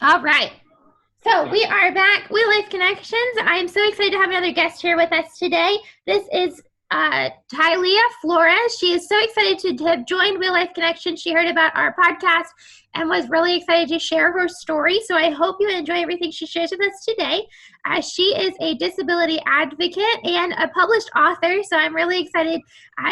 All right. So we are back. Wheellifeconnections. I'm so excited to have another guest here with us today. This is Tylia Flores. She is so excited to have joined Wheellifeconnections. She heard about our podcast and was really excited to share her story. So I hope you enjoy everything she shares with us today. She is a disability advocate and a published author. So I'm really excited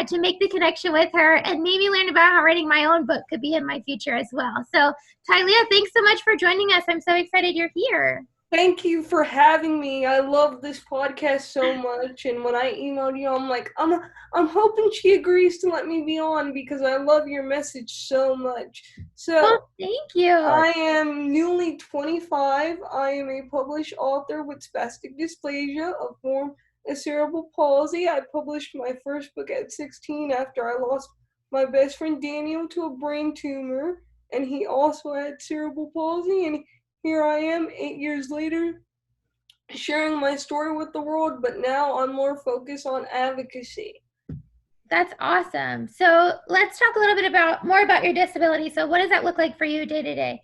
to make the connection with her and maybe learn about how writing my own book could be in my future as well. So Tylia, thanks so much for joining us. I'm so excited you're here. Thank you for having me. I love this podcast so much, and when I emailed you, I'm like, I'm hoping she agrees to let me be on because I love your message so much. Well, So, thank you. I am newly 25. I am a published author with spastic dysplasia, a form of cerebral palsy. I published my first book at 16 after I lost my best friend Daniel to a brain tumor, and he also had cerebral palsy, and here I am 8 years later sharing my story with the world, but now I'm more focused on advocacy. That's awesome. So let's talk a little bit more about your disability. So what does that look like for you day to day?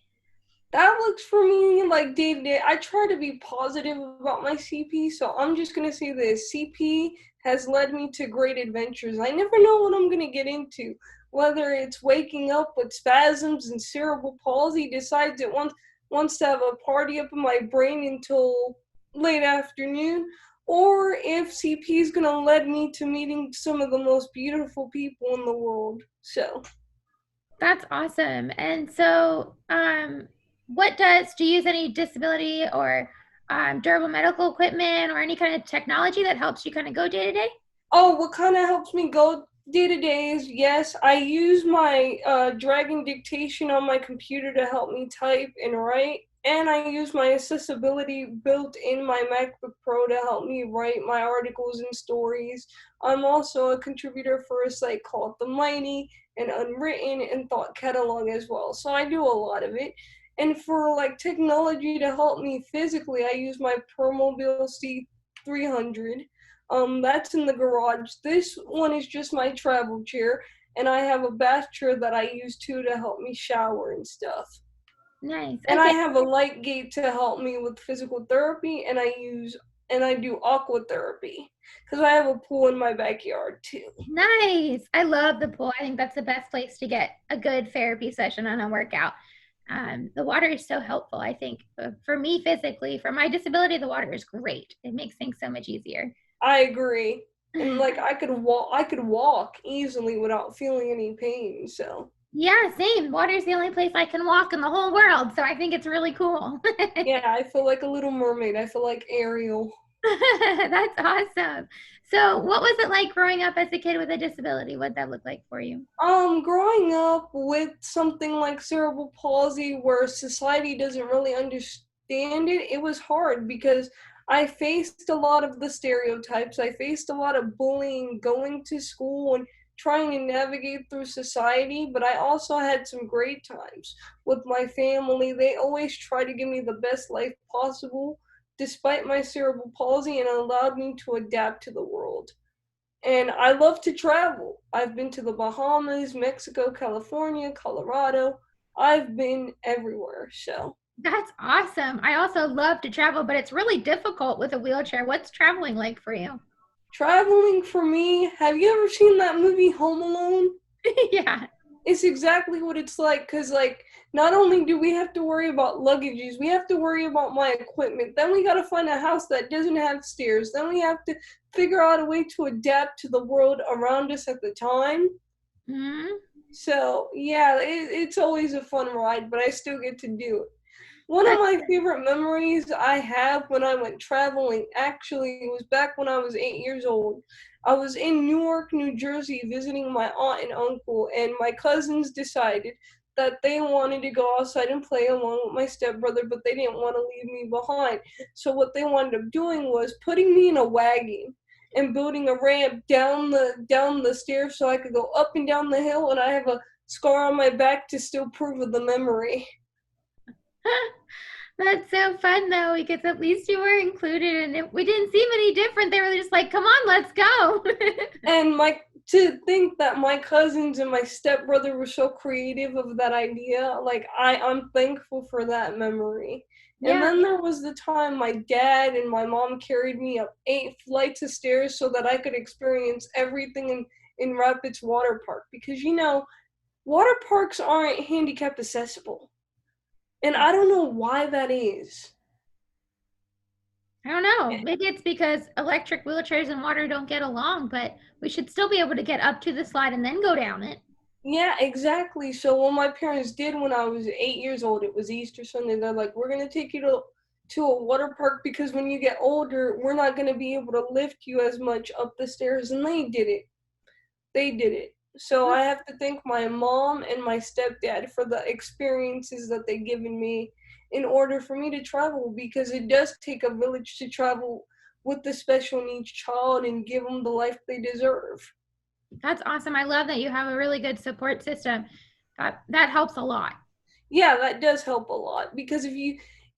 That looks for me like day to day. I try to be positive about my CP, so I'm just going to say this. CP has led me to great adventures. I never know what I'm going to get into. Whether it's waking up with spasms and cerebral palsy, decides it wants to have a party up in my brain until late afternoon, or if CP is going to lead me to meeting some of the most beautiful people in the world. So. That's awesome. And so, do you use any disability or durable medical equipment or any kind of technology that helps you kind of go day to day? Oh, what kind of helps me go day to day is yes, I use my Dragon dictation on my computer to help me type and write, and I use my accessibility built in my MacBook Pro to help me write my articles and stories. I'm also a contributor for a site called The Mighty and Unwritten and Thought Catalog as well, so I do a lot of it. And for like technology to help me physically, I use my Permobil C300. That's in the garage. This one is just my travel chair, and I have a bath chair that I use too to help me shower and stuff. Nice. And I Okay. have a light gate to help me with physical therapy, and I do aqua therapy because I have a pool in my backyard too. Nice. I love the pool. I think that's the best place to get a good therapy session on a workout. The water is so helpful, I think. For me physically, for my disability, the water is great. It makes things so much easier. I agree. And like I could walk easily without feeling any pain, so Yeah, same. Water is the only place I can walk in the whole world, so I think it's really cool. yeah, I feel like a little mermaid. I feel like Ariel. That's awesome. So, what was it like growing up as a kid with a disability? What did that look like for you? Growing up with something like cerebral palsy where society doesn't really understand it, it was hard because I faced a lot of the stereotypes. I faced a lot of bullying going to school and trying to navigate through society, but I also had some great times with my family. They always try to give me the best life possible despite my cerebral palsy and allowed me to adapt to the world. And I love to travel. I've been to the Bahamas, Mexico, California, Colorado. I've been everywhere. So, That's awesome. I also love to travel, but it's really difficult with a wheelchair. What's traveling like for you? traveling for me, have you ever seen that movie Home Alone? Yeah. It's exactly what it's like because, like, not only do we have to worry about luggages, we have to worry about my equipment. Then we got to find a house that doesn't have stairs. Then we have to figure out a way to adapt to the world around us at the time. Hmm. So, yeah, it's always a fun ride, but I still get to do it. One of That's my favorite memories I have when I went traveling actually was back when I was 8 years old. I was in Newark, New Jersey visiting my aunt and uncle, and my cousins decided that they wanted to go outside and play along with my stepbrother, but they didn't want to leave me behind. So what they wound up doing was putting me in a wagon and building a ramp down the stairs so I could go up and down the hill, and I have a scar on my back to still prove of the memory. That's so fun though, because at least you were included and we didn't seem any different. They were just like, come on, let's go. And my to think that my cousins and my stepbrother were so creative of that idea, like I'm thankful for that memory. And Yeah, then there was the time my dad and my mom carried me up 8 flights of stairs so that I could experience everything in Rapids Water Park, because water parks aren't handicap accessible. And I don't know why that is. I don't know. Maybe it's because electric wheelchairs and water don't get along, but we should still be able to get up to the slide and then go down it. Yeah, exactly. So what my parents did when I was 8 years old, it was Easter Sunday. They're like, "We're gonna take you to a water park because when you get older, we're not gonna be able to lift you as much up the stairs." And they did it. They did it. So I have to thank my mom and my stepdad for the experiences that they've given me in order for me to travel, because it does take a village to travel with the special needs child and give them the life they deserve. That's awesome. I love that you have a really good support system. That helps a lot. Yeah, that does help a lot, because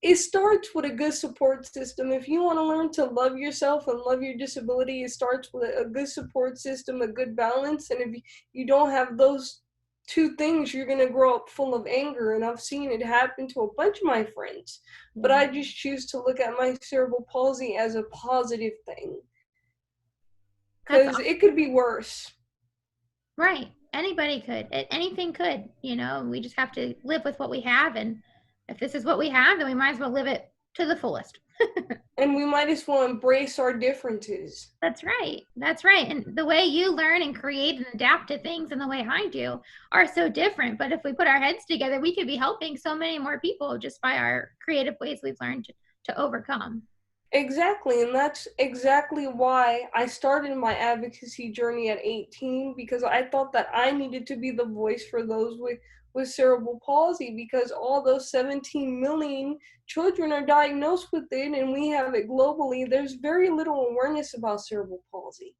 it starts with a good support system. If you want to learn to love yourself and love your disability, it starts with a good support system, a good balance. And if you don't have those two things, you're going to grow up full of anger. And I've seen it happen to a bunch of my friends. But Yeah. I just choose to look at my cerebral palsy as a positive thing, That's because it could be worse. right. Anybody could. Anything could, we just have to live with what we have. And if this is what we have, then we might as well live it to the fullest. And we might as well embrace our differences. That's right. That's right. And the way you learn and create and adapt to things and the way I do are so different. But if we put our heads together, we could be helping so many more people just by our creative ways we've learned to overcome. Exactly, and that's exactly why I started my advocacy journey at 18, because I thought that I needed to be the voice for those with cerebral palsy, because all those 17 million children are diagnosed with it and we have it globally. There's very little awareness about cerebral palsy.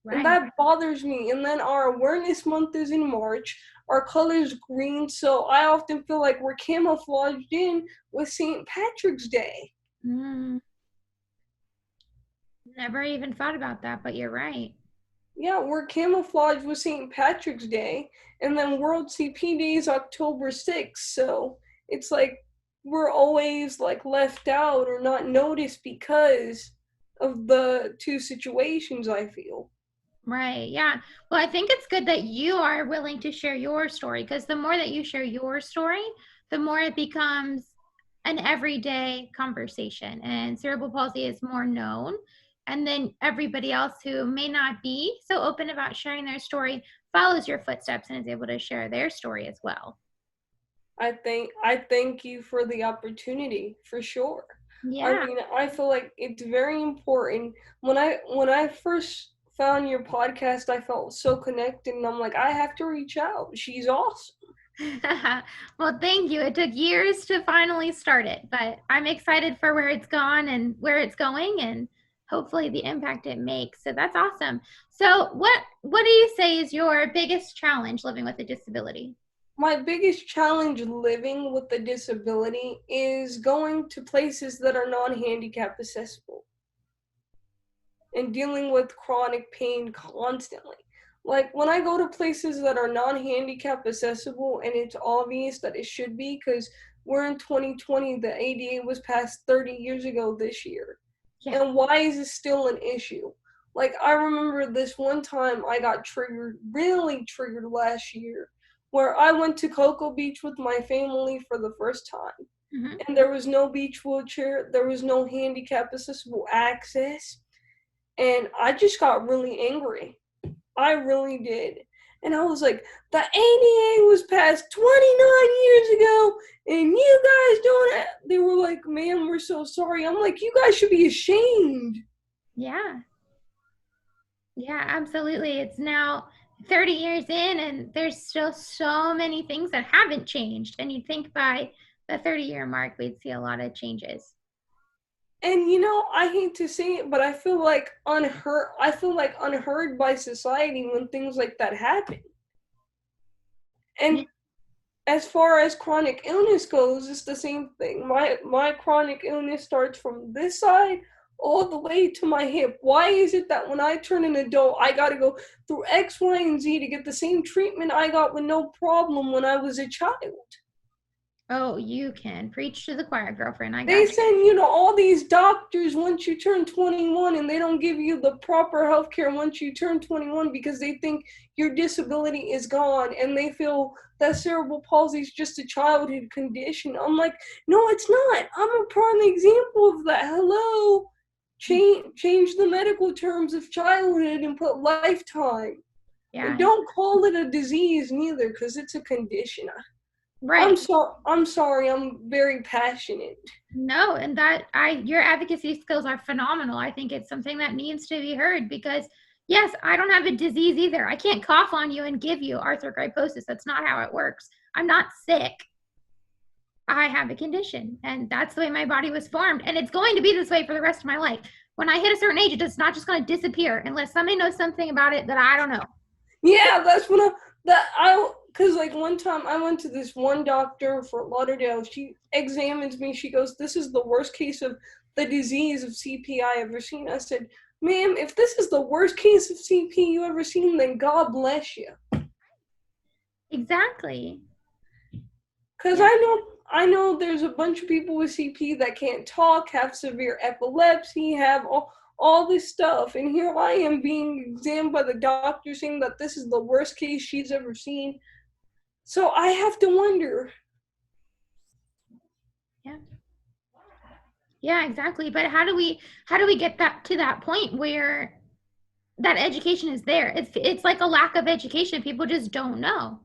And Right. that bothers me. And then our awareness month is in March. Our color's green, so I often feel like we're camouflaged in with St. Patrick's Day. Mm, never even thought about that, but you're right. Yeah, we're camouflaged with St. Patrick's Day, and then World CP Day is October 6th, so it's like we're always like left out or not noticed because of the two situations, I feel. Right. Yeah. Well, I think it's good that you are willing to share your story, because the more that you share your story, the more it becomes an everyday conversation and cerebral palsy is more known. And then everybody else who may not be so open about sharing their story follows your footsteps and is able to share their story as well. I thank you for the opportunity, for sure. I Yeah. mean, I feel like it's very important. When I first found your podcast, I felt so connected, and I'm like, I have to reach out. She's awesome. Well, thank you. It took years to finally start it, but I'm excited for where it's gone and where it's going and hopefully the impact it makes. So that's awesome. So what do you say is your biggest challenge living with a disability? My biggest challenge living with a disability is going to places that are non-handicap accessible and dealing with chronic pain constantly. Like when I go to places that are non-handicap accessible, and it's obvious that it should be, because we're in 2020, the ADA was passed 30 years ago this year. Yeah. And why is it still an issue? Like I remember this one time I got triggered, really triggered last year, where I went to Cocoa Beach with my family for the first time. Hmm. And there was no beach wheelchair, there was no handicap accessible access, and I just got really angry. I really did. And I was like, the ADA was passed 29 years ago, and you guys don't. They were like, ma'am, we're so sorry. I'm like, you guys should be ashamed. Yeah. Yeah, absolutely. It's now 30 years in and there's still so many things that haven't changed. And you'd think by the 30-year mark we'd see a lot of changes. And I hate to say it, but I feel like unheard. I feel like unheard by society when things like that happen. Yeah. And as far as chronic illness goes, it's the same thing. My chronic illness starts from this side all the way to my hip. Why is it that when I turn an adult, I got to go through X, Y, and Z to get the same treatment I got with no problem when I was a child? Oh, you can preach to the choir, girlfriend. I They got you. send, all these doctors once you turn 21, and they don't give you the proper health care once you turn 21 because they think your disability is gone and they feel that cerebral palsy is just a childhood condition. I'm like, no, it's not. I'm a prime example of that. Hello. Change the medical terms of childhood and put lifetime. And Yeah, don't call it a disease neither, because it's a condition. right. I'm sorry, I'm very passionate. No, and that your advocacy skills are phenomenal. I think it's something that needs to be heard because yes, I don't have a disease either. I can't cough on you and give you arthrogryposis. That's not how it works. I'm not sick. I have a condition, and that's the way my body was formed, and it's going to be this way for the rest of my life. When I hit a certain age, it's not just going to disappear unless somebody knows something about it that I don't know. Yeah, because like one time I went to this one doctor for Lauderdale. She examines me. She goes, "This is the worst case of the disease of CP I ever seen." I said, "Ma'am, if this is the worst case of CP you ever seen, then God bless you." Exactly. Because Yeah. I know there's a bunch of people with CP that can't talk, have severe epilepsy, have all this stuff. And here I am being examined by the doctor saying that this is the worst case she's ever seen. So I have to wonder. Yeah. Yeah, exactly. But how do we get that to that point where that education is there? It's like a lack of education. People just don't know.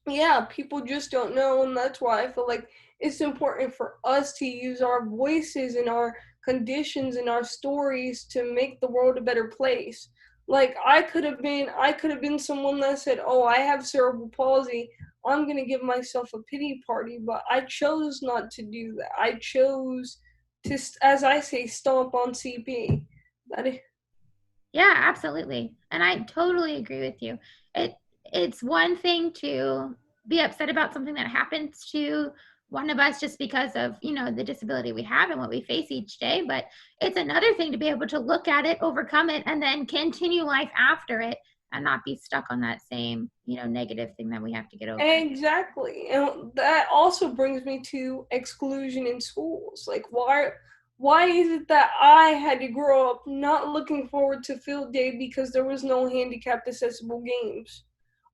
Yeah, people just don't know. And that's why I feel like it's important for us to use our voices and our conditions and our stories to make the world a better place. Like I could have been someone that said, "Oh, I have cerebral palsy. I'm going to give myself a pity party," but I chose not to do that. I chose to, as I say, stomp on CP. That is, Yeah, absolutely. And I totally agree with you. It it's one thing to be upset about something that happens to one of us just because of, the disability we have and what we face each day, but it's another thing to be able to look at it, overcome it, and then continue life after it and not be stuck on that same, negative thing that we have to get over. exactly. And that also brings me to exclusion in schools. Like why is it that I had to grow up not looking forward to field day because there was no handicapped accessible games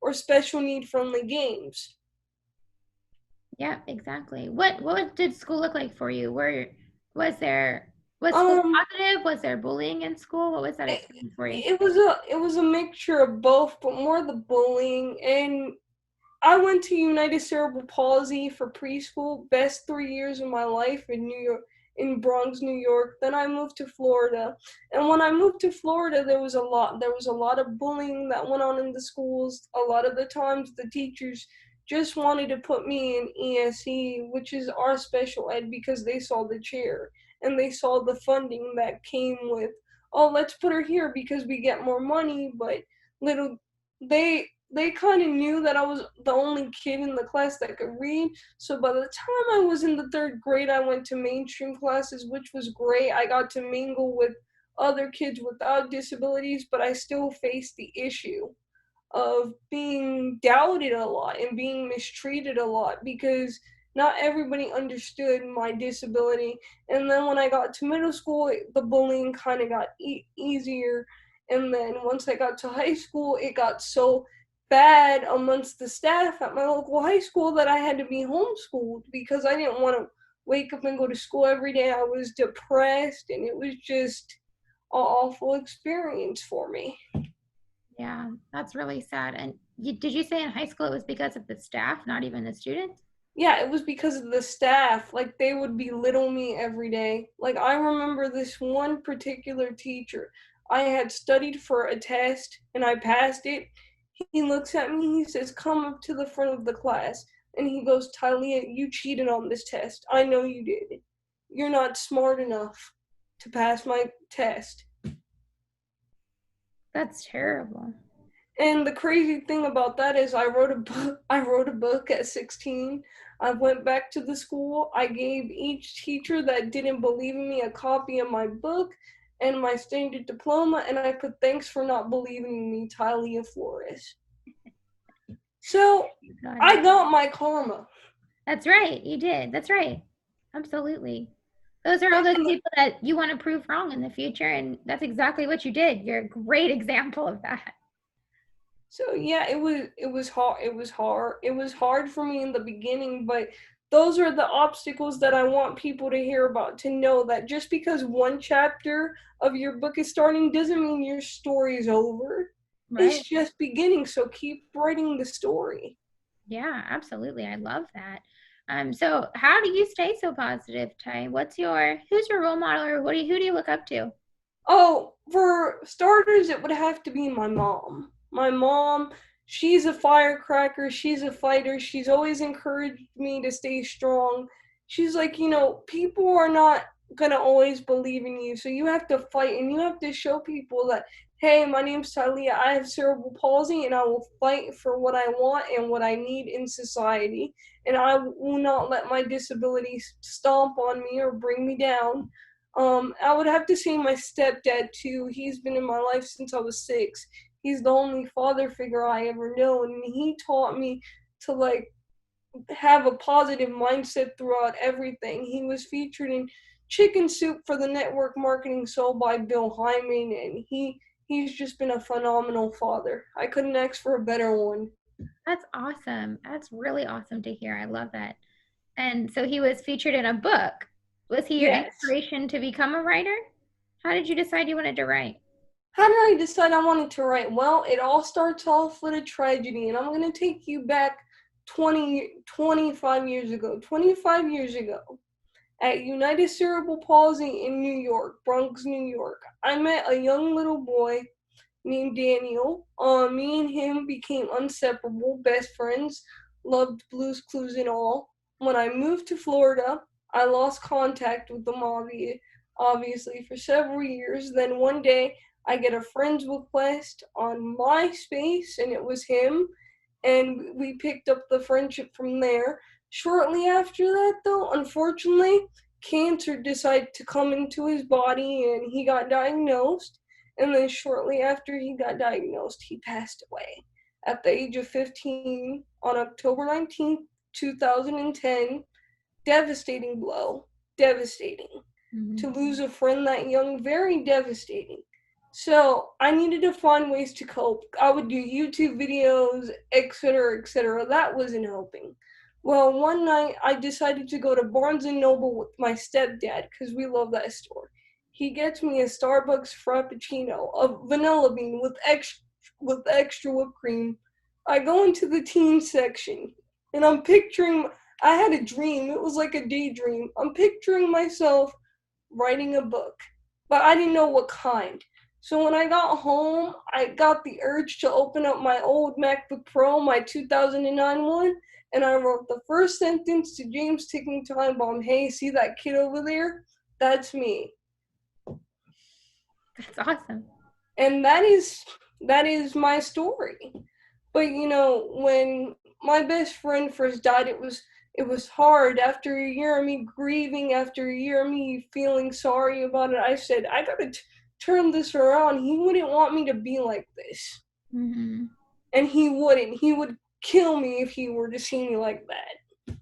or special need friendly games? Yeah, exactly. What did school look like for you? Was there was school Um positive? Was there bullying in school? What was that it, experience for you? it was a mixture of both, but more the bullying. And I went to United Cerebral Palsy for preschool, best 3 years of my life in New York, in Bronx, New York. Then I moved to Florida, and when I moved to Florida, there was a lot of bullying that went on in the schools. A lot of the times, the teachers just wanted to put me in ESE, which is our special ed, because they saw the chair and they saw the funding that came with. Oh, let's put her here because we get more money, but little they kind of knew that I was the only kid in the class that could read. So by the time I was in the third grade, I went to mainstream classes, which was great. I got to mingle with other kids without disabilities, but I still faced the issue of being doubted a lot and being mistreated a lot because not everybody understood my disability. And then when I got to middle school, the bullying kind of got easier. And then once I got to high school, it got so bad amongst the staff at my local high school that I had to be homeschooled because I didn't want to wake up and go to school every day. I was depressed, and it was just an awful experience for me. Yeah, that's really sad. And did you say in high school it was because of the staff, not even the students? Yeah, it was because of the staff. Like, they would belittle me every day. Like, I remember this one particular teacher. I had studied for a test and I passed it. He looks at me, he says, "Come up to the front of the class." And he goes, "Tylia, you cheated on this test. I know you did. You're not smart enough to pass my test." That's terrible. And the crazy thing about that is I wrote a book at 16. I went back to the school. I gave each teacher that didn't believe in me a copy of my book and my standard diploma, and I put thanks for not believing in me, Tylia Flores. So Got I it. got my karma. That's right. You did. That's right. Absolutely. Those are all those people that you want to prove wrong in the future, and that's exactly what you did. You're a great example of that. So yeah, it was hard. It was hard for me in the beginning, but those are the obstacles that I want people to hear about, to know that just because one chapter of your book is starting doesn't mean your story is over. It's Right. just beginning, so keep writing the story. Yeah, absolutely. I love that. So how do you stay so positive, Ty? Who's your role model, or who do you look up to? Oh, for starters, it would have to be my mom. My mom, she's a firecracker. She's a fighter. She's always encouraged me to stay strong. She's like, people are not gonna always believe in you, so you have to fight and you have to show people that, hey, my name's Tylia. I have cerebral palsy, and I will fight for what I want and what I need in society. And I will not let my disability stomp on me or bring me down. I would have to say my stepdad too. He's been in my life since I was 6. He's the only father figure I ever know, and he taught me to have a positive mindset throughout everything. He was featured in Chicken Soup for the network marketing sold by Bill Hyman, and he's just been a phenomenal father. I couldn't ask for a better one. That's awesome. That's really awesome to hear. I love that. And so he was featured in a book. Was he your Yes. inspiration to become a writer? How did you decide you wanted to write? How did I decide I wanted to write? Well, it all starts off with a tragedy, and I'm going to take you back 25 years ago. 25 years ago, at United Cerebral Palsy in New York, Bronx, New York, I met a young little boy named Daniel. Me and him became inseparable, best friends, loved Blues Clues and all. When I moved to Florida, I lost contact with them, obviously, for several years. Then one day, I get a friend's request on MySpace, and it was him, and we picked up the friendship from there. Shortly after that, though, unfortunately, cancer decided to come into his body, and he got diagnosed. And then shortly after he got diagnosed, he passed away at the age of 15 on October 19th, 2010. Devastating blow. Devastating. Mm-hmm. To lose a friend that young, very devastating. So I needed to find ways to cope. I would do YouTube videos, etc., etc. That wasn't helping. Well, one night I decided to go to Barnes and Noble with my stepdad because we love that store. He gets me a Starbucks Frappuccino, a vanilla bean with extra whipped cream. I go into the teen section, and I'm picturing. I had a dream. It was like a daydream. I'm picturing myself writing a book, but I didn't know what kind. So when I got home, I got the urge to open up my old MacBook Pro, my 2009 one, and I wrote the first sentence to James Ticking Time Bomb. Hey, see that kid over there? That's me. That's awesome. And that is my story. But when my best friend first died, it was hard. After a year of me grieving, after a year of me feeling sorry about it, I said, I gotta turn this around. He wouldn't want me to be like this. Mm-hmm. And he wouldn't. He would kill me if he were to see me like that.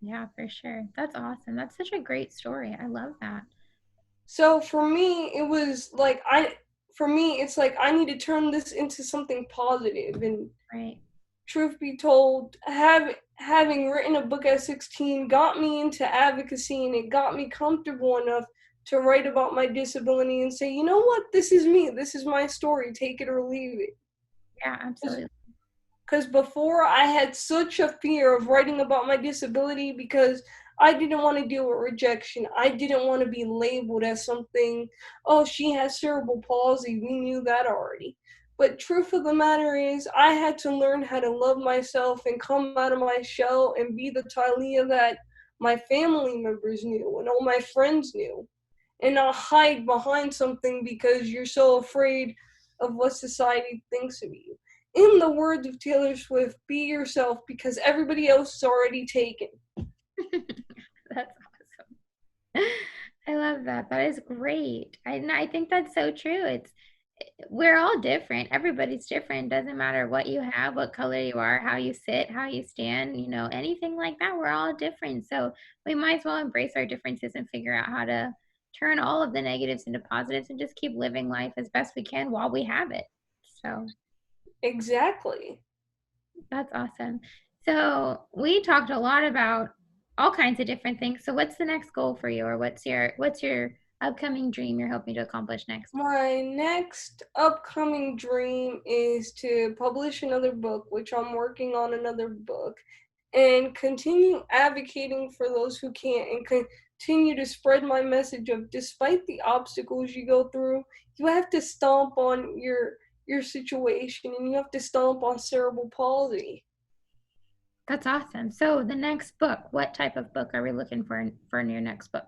Yeah, for sure. That's awesome. That's such a great story. I love that. So for me, it's like I need to turn this into something positive. And Right. truth be told, having written a book at 16 got me into advocacy, and it got me comfortable enough to write about my disability and say, you know what, this is me, this is my story, take it or leave it. Yeah, absolutely. Because before, I had such a fear of writing about my disability because I didn't want to deal with rejection. I didn't want to be labeled as something, oh, she has cerebral palsy. We knew that already. But truth of the matter is, I had to learn how to love myself and come out of my shell and be the Tylia that my family members knew and all my friends knew, and not hide behind something because you're so afraid of what society thinks of you. in the words of Taylor Swift, be yourself because everybody else is already taken. That's awesome. I love that. That is great. I think that's so true. We're all different. Everybody's different. Doesn't matter what you have, what color you are, how you sit, how you stand, anything like that. We're all different. So we might as well embrace our differences and figure out how to turn all of the negatives into positives and just keep living life as best we can while we have it. So Exactly. that's awesome. So we talked a lot about all kinds of different things. So what's the next goal for you, or what's your upcoming dream you're hoping to accomplish next? My next upcoming dream is to publish another book, which I'm working on another book, and continue advocating for those who can't and continue to spread my message of despite the obstacles you go through, you have to stomp on your situation and you have to stomp on cerebral palsy. That's awesome. So the next book, what type of book are we looking for in your next book?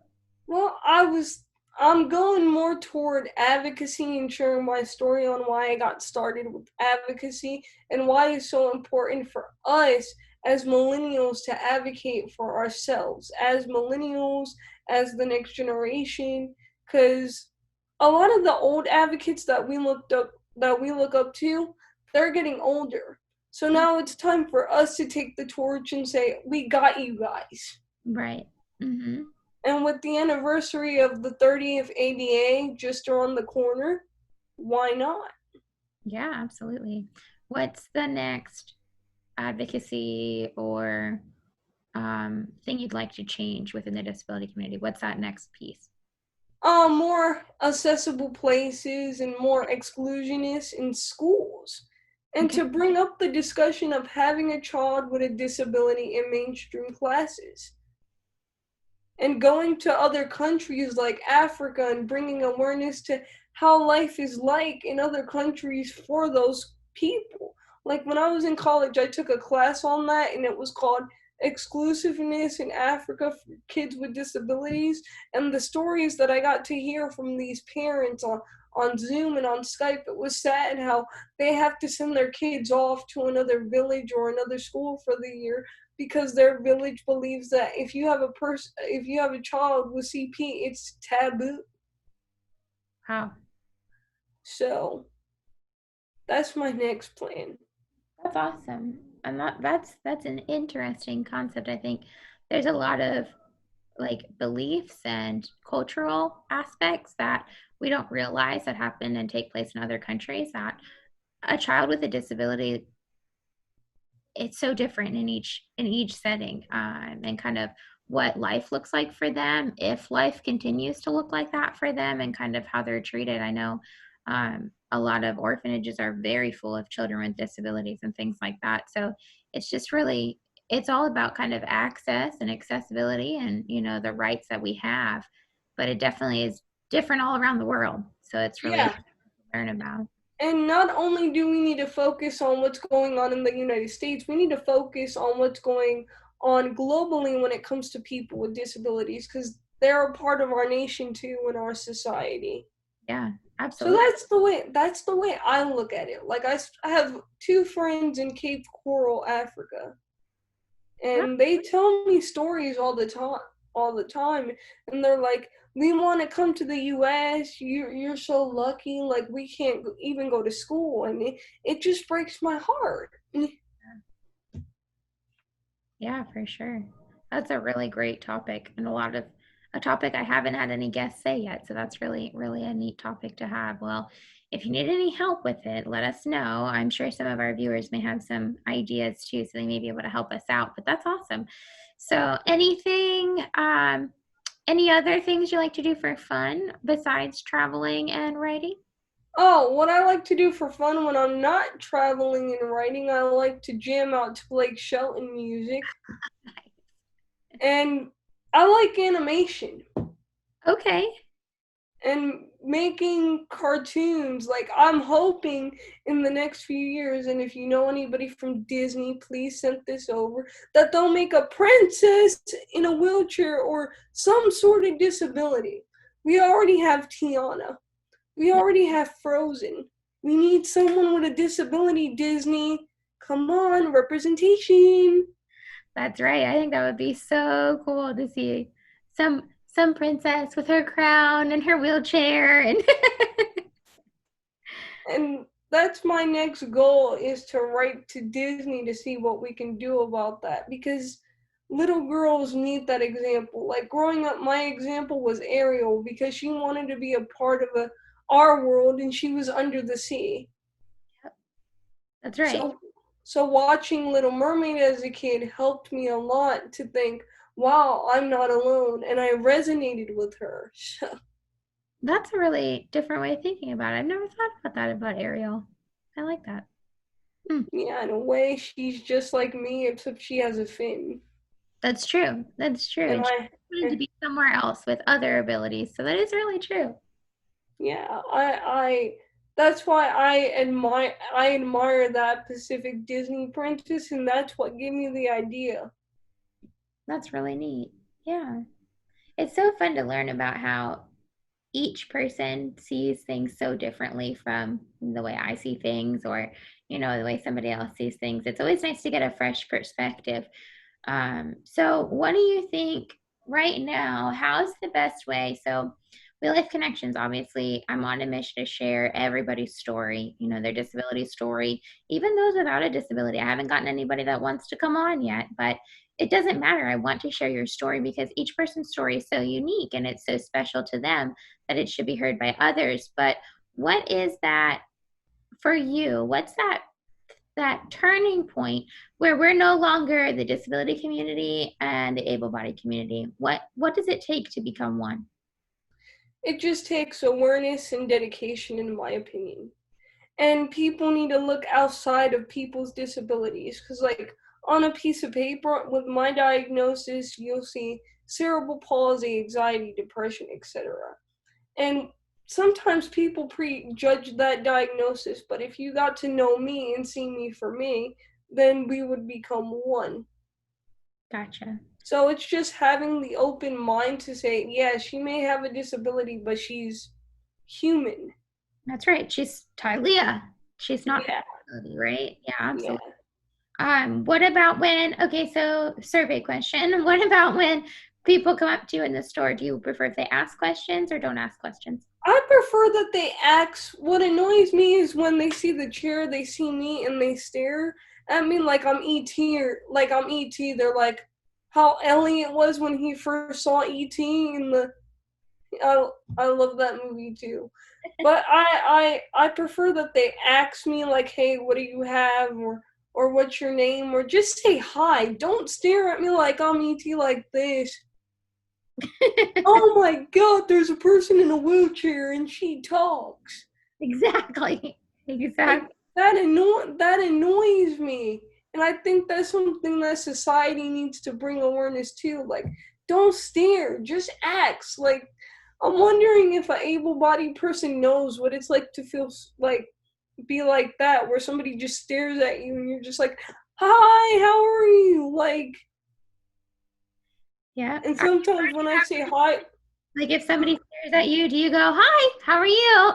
Well, I'm going more toward advocacy and sharing my story on why I got started with advocacy and why it's so important for us as millennials to advocate for ourselves, as millennials, as the next generation, because a lot of the old advocates that we look up to, they're getting older. So now it's time for us to take the torch and say, we got you guys. Right. Mm-hmm. And with the anniversary of the 30th ADA just around the corner, why not? Yeah, absolutely. What's the next advocacy or thing you'd like to change within the disability community? What's that next piece? More accessible places and more exclusionists in schools. And Okay. to bring up the discussion of having a child with a disability in mainstream classes. And going to other countries like Africa and bringing awareness to how life is like in other countries for those people. Like when I was in college, I took a class on that, and it was called Exclusiveness in Africa for Kids with Disabilities. And the stories that I got to hear from these parents on Zoom and on Skype, it was sad how they have to send their kids off to another village or another school for the year because their village believes that if you have a child with CP, it's taboo. Wow. So that's my next plan. That's awesome. And that's an interesting concept. I think there's a lot of like beliefs and cultural aspects that we don't realize that happen and take place in other countries, that a child with a disability, it's so different in each setting, and kind of what life looks like for them, if life continues to look like that for them, and kind of how they're treated. I know a lot of orphanages are very full of children with disabilities and things like that. So it's just really, it's all about kind of access and accessibility and the rights that we have, but it definitely is different all around the world. So it's really Yeah. interesting to learn about. And not only do we need to focus on what's going on in the United States, we need to focus on what's going on globally when it comes to people with disabilities because they're a part of our nation too in our society. Yeah, So absolutely. that's the way I look at it. Like I have two friends in Cape Coral, Africa, and they tell me stories all the time, and they're like, we want to come to the US, you're so lucky, like we can't even go to school, and it just breaks my heart. Yeah, for sure. That's a really great topic, and a topic I haven't had any guests say yet. So that's really, really a neat topic to have. Well, if you need any help with it, let us know. I'm sure some of our viewers may have some ideas too, so they may be able to help us out. But that's awesome. So any other things you like to do for fun besides traveling and writing? Oh, what I like to do for fun when I'm not traveling and writing, I like to jam out to Blake Shelton music, and I like animation. Okay. And making cartoons. Like I'm hoping in the next few years, and if you know anybody from Disney, please send this over, that they'll make a princess in a wheelchair or some sort of disability. We already have Tiana. We already have Frozen. We need someone with a disability, Disney. Come on, representation. That's right. I think that would be so cool to see some princess with her crown and her wheelchair and And that's my next goal, is to write to Disney to see what we can do about that, because little girls need that example. Like growing up, my example was Ariel, because she wanted to be a part of our world and she was under the sea. that's right. So watching Little Mermaid as a kid helped me a lot to think, wow, I'm not alone, and I resonated with her. That's a really different way of thinking about it. I've never thought about that about Ariel. I like that. Hmm. Yeah, in a way, she's just like me, except she has a fin. That's true. That's true. And And she wanted to be somewhere else with other abilities. So that is really true. yeah, that's why I admire that Pacific Disney princess, and that's what gave me the idea. That's really neat. Yeah. It's so fun to learn about how each person sees things so differently from the way I see things or, the way somebody else sees things. It's always nice to get a fresh perspective. So what do you think right now? How's the best way? So Real Life Connections, obviously, I'm on a mission to share everybody's story, their disability story, even those without a disability. I haven't gotten anybody that wants to come on yet, but it doesn't matter. I want to share your story because each person's story is so unique and it's so special to them that it should be heard by others. But what is that for you? What's that turning point where we're no longer the disability community and the able-bodied community? What does it take to become one? It just takes awareness and dedication, in my opinion. And people need to look outside of people's disabilities, because like on a piece of paper with my diagnosis, you'll see cerebral palsy, anxiety, depression, etc. And sometimes people prejudge that diagnosis, but if you got to know me and see me for me, then we would become one. Gotcha. So it's just having the open mind to say, yeah, she may have a disability, but she's human. That's right. She's Tylia. She's not the Yeah, disability, right? Yeah, absolutely. yeah. What about when, okay, so survey question. What about when people come up to you in the store? Do you prefer if they ask questions or don't ask questions? I prefer that they ask. What annoys me is when they see the chair, they see me, and they stare at me like I'm ET, or like I'm ET. They're like how Elliot was when he first saw ET in the. I love that movie too, but I prefer that they ask me like, hey, what do you have, or what's your name, or just say hi. Don't stare at me like I'm ET like this. Oh my god, there's a person in a wheelchair and she talks. Exactly. Like Exactly. that annoys me. And I think that's something that society needs to bring awareness to. Like, don't stare, just ask. Like, I'm wondering if an able-bodied person knows what it's like to feel like be like that, where somebody just stares at you and you're just like, "Hi, how are you?" Like, Yeah. and Are you sometimes when I say hi, like if somebody stares at you, do you go, "Hi, how are you?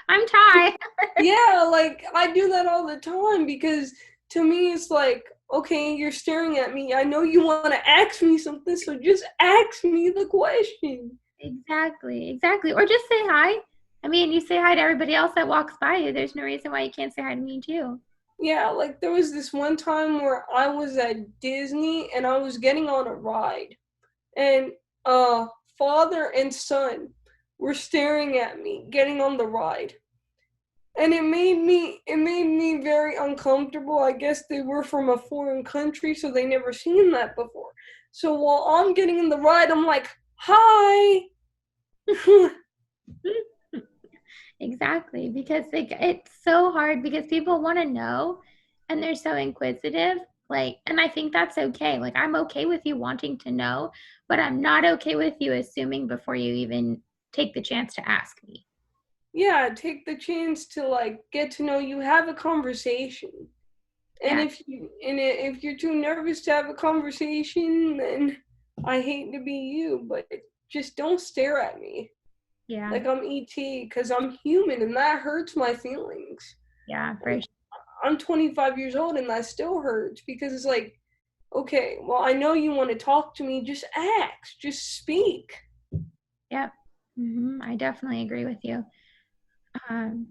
I'm Ty." yeah, like I do that all the time, because to me it's like, okay, you're staring at me. I know you want to ask me something, so just ask me the question. Exactly. Exactly. Or just say hi. I mean, you say hi to everybody else that walks by you. There's no reason why you can't say hi to me too. Yeah, like there was this one time where I was at Disney and I was getting on a ride, and father and son were staring at me getting on the ride. And it made me very uncomfortable. I guess they were from a foreign country, so they never seen that before. So while I'm getting in the ride, I'm like, "Hi." Exactly, because like it's so hard because people want to know and they're so inquisitive. Like, and I think that's okay. Like, I'm okay with you wanting to know, but I'm not okay with you assuming before you even take the chance to ask me. Yeah, take the chance to like get to know you, have a conversation. And Yeah, if you're too nervous to have a conversation, then I hate to be you, but just don't stare at me. Yeah. like I'm ET, because I'm human and that hurts my feelings. Yeah, for And sure. I'm 25 years old and that still hurts because it's like, okay, well, I know you want to talk to me, just ask, just speak. Yep. I definitely agree with you. Um,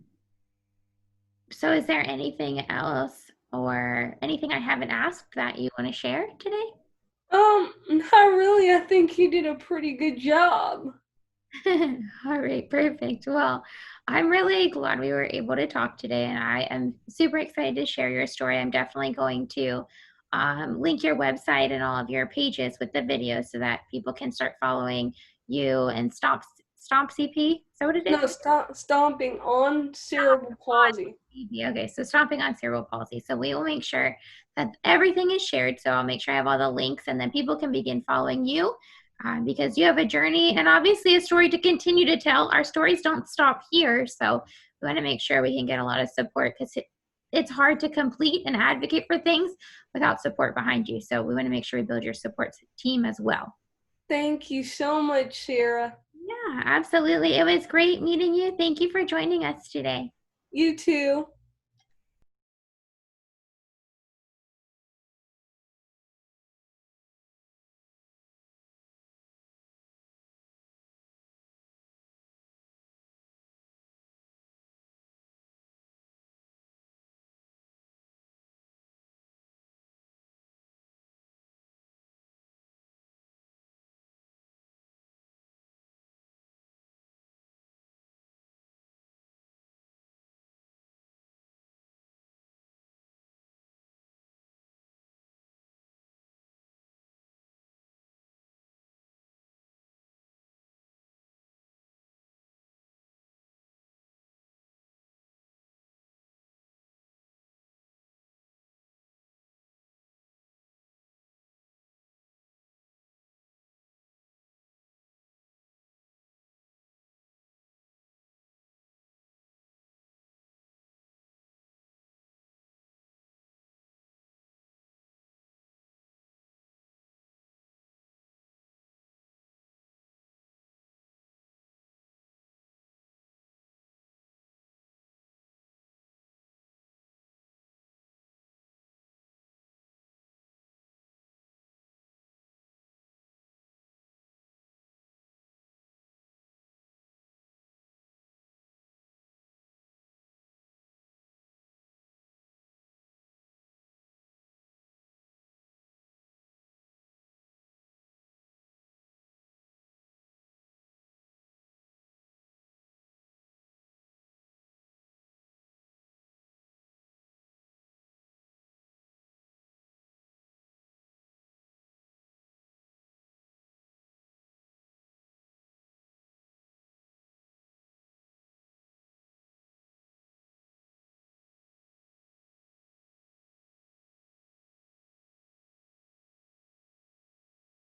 so is there anything else or anything I haven't asked that you want to share today? Not really. I think you did a pretty good job. All right, perfect. Well, I'm really glad we were able to talk today, and I am super excited to share your story. I'm definitely going to link your website and all of your pages with the videos so that people can start following you and Stomp CP. Is that what it is? No, stop stomping on cerebral palsy. Okay, so stomping on cerebral palsy. So we will make sure that everything is shared. So I'll make sure I have all the links and then people can begin following you because you have a journey and obviously a story to continue to tell. Our stories don't stop here. So we want to make sure we can get a lot of support because it's hard to complete and advocate for things without support behind you. So we want to make sure we build your support team as well. Thank you so much, Sarah. Yeah, absolutely. It was great meeting you. Thank you for joining us today. You too.